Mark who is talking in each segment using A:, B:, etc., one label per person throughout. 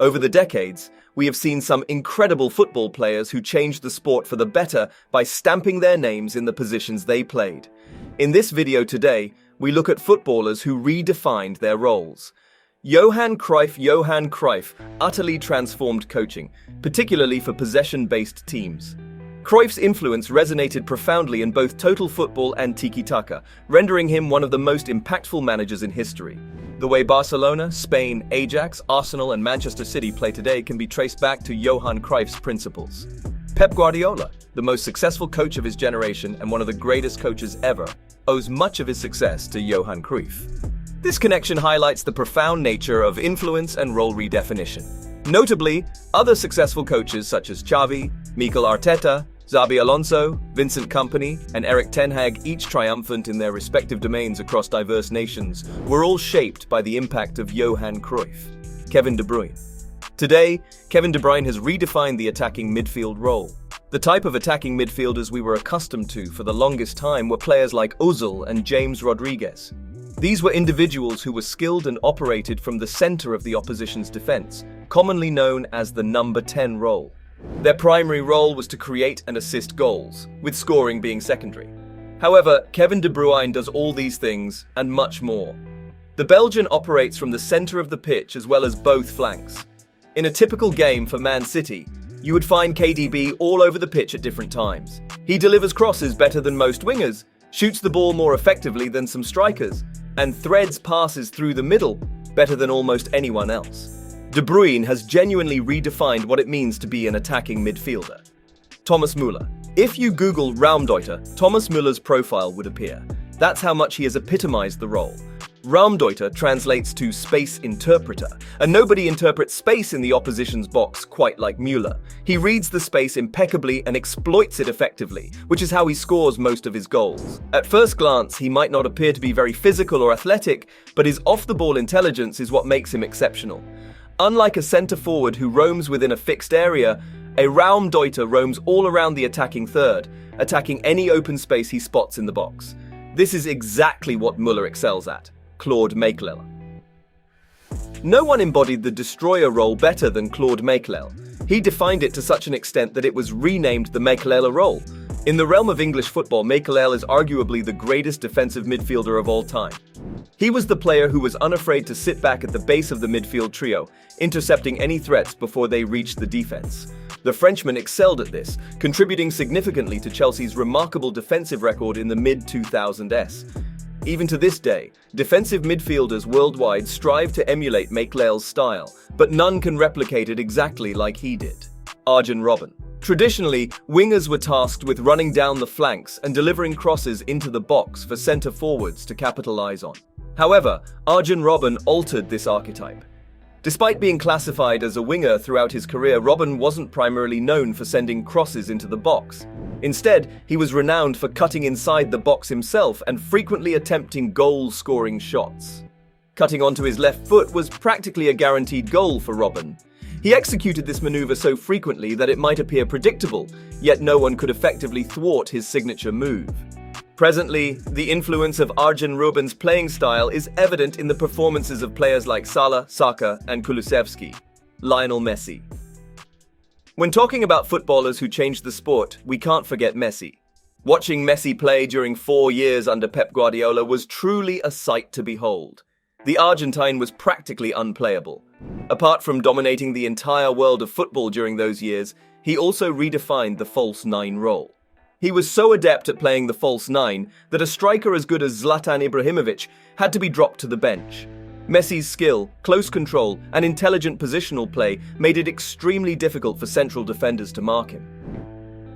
A: Over the decades, we have seen some incredible football players who changed the sport for the better by stamping their names in the positions they played. In this video today, we look at footballers who redefined their roles. Johan Cruyff utterly transformed coaching, particularly for possession-based teams. Cruyff's influence resonated profoundly in both total football and tiki-taka, rendering him one of the most impactful managers in history. The way Barcelona, Spain, Ajax, Arsenal, and Manchester City play today can be traced back to Johan Cruyff's principles. Pep Guardiola, the most successful coach of his generation and one of the greatest coaches ever, owes much of his success to Johan Cruyff. This connection highlights the profound nature of influence and role redefinition. Notably, other successful coaches such as Xavi, Mikel Arteta, Xabi Alonso, Vincent Kompany, and Erik ten Hag, each triumphant in their respective domains across diverse nations, were all shaped by the impact of Johan Cruyff. Kevin De Bruyne. Today, Kevin De Bruyne has redefined the attacking midfield role. The type of attacking midfielders we were accustomed to for the longest time were players like Ozil and James Rodriguez. These were individuals who were skilled and operated from the center of the opposition's defense, commonly known as the number 10 role. Their primary role was to create and assist goals, with scoring being secondary. However, Kevin De Bruyne does all these things and much more. The Belgian operates from the center of the pitch as well as both flanks. In a typical game for Man City, you would find KDB all over the pitch at different times. He delivers crosses better than most wingers, shoots the ball more effectively than some strikers, and threads passes through the middle better than almost anyone else. De Bruyne has genuinely redefined what it means to be an attacking midfielder. Thomas Müller. If you Google Raumdeuter, Thomas Müller's profile would appear. That's how much he has epitomized the role. Raumdeuter translates to space interpreter, and nobody interprets space in the opposition's box quite like Müller. He reads the space impeccably and exploits it effectively, which is how he scores most of his goals. At first glance, he might not appear to be very physical or athletic, but his off-the-ball intelligence is what makes him exceptional. Unlike a centre-forward who roams within a fixed area, a Raumdeuter roams all around the attacking third, attacking any open space he spots in the box. This is exactly what Müller excels at. Claude Makélélé. No one embodied the destroyer role better than Claude Makélélé. He defined it to such an extent that it was renamed the Makélélé role. In the realm of English football, Makélélé is arguably the greatest defensive midfielder of all time. He was the player who was unafraid to sit back at the base of the midfield trio, intercepting any threats before they reached the defense. The Frenchman excelled at this, contributing significantly to Chelsea's remarkable defensive record in the mid-2000s. Even to this day, defensive midfielders worldwide strive to emulate Makélélé's style, but none can replicate it exactly like he did. Arjen Robben. Traditionally, wingers were tasked with running down the flanks and delivering crosses into the box for centre forwards to capitalize on. However, Arjen Robben altered this archetype. Despite being classified as a winger throughout his career, Robben wasn't primarily known for sending crosses into the box. Instead, he was renowned for cutting inside the box himself and frequently attempting goal-scoring shots. Cutting onto his left foot was practically a guaranteed goal for Robben. He executed this maneuver so frequently that it might appear predictable, yet no one could effectively thwart his signature move. Presently, the influence of Arjen Robben's playing style is evident in the performances of players like Salah, Saka, and Kulusevski. Lionel Messi. When talking about footballers who changed the sport, we can't forget Messi. Watching Messi play during 4 years under Pep Guardiola was truly a sight to behold. The Argentine was practically unplayable. Apart from dominating the entire world of football during those years, he also redefined the false nine role. He was so adept at playing the false nine that a striker as good as Zlatan Ibrahimovic had to be dropped to the bench. Messi's skill, close control, and intelligent positional play made it extremely difficult for central defenders to mark him.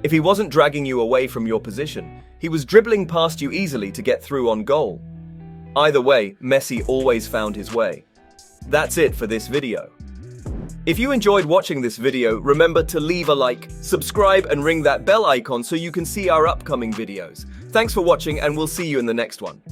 A: If he wasn't dragging you away from your position, he was dribbling past you easily to get through on goal. Either way, Messi always found his way. That's it for this video. If you enjoyed watching this video, remember to leave a like, subscribe, and ring that bell icon so you can see our upcoming videos. Thanks for watching, and we'll see you in the next one.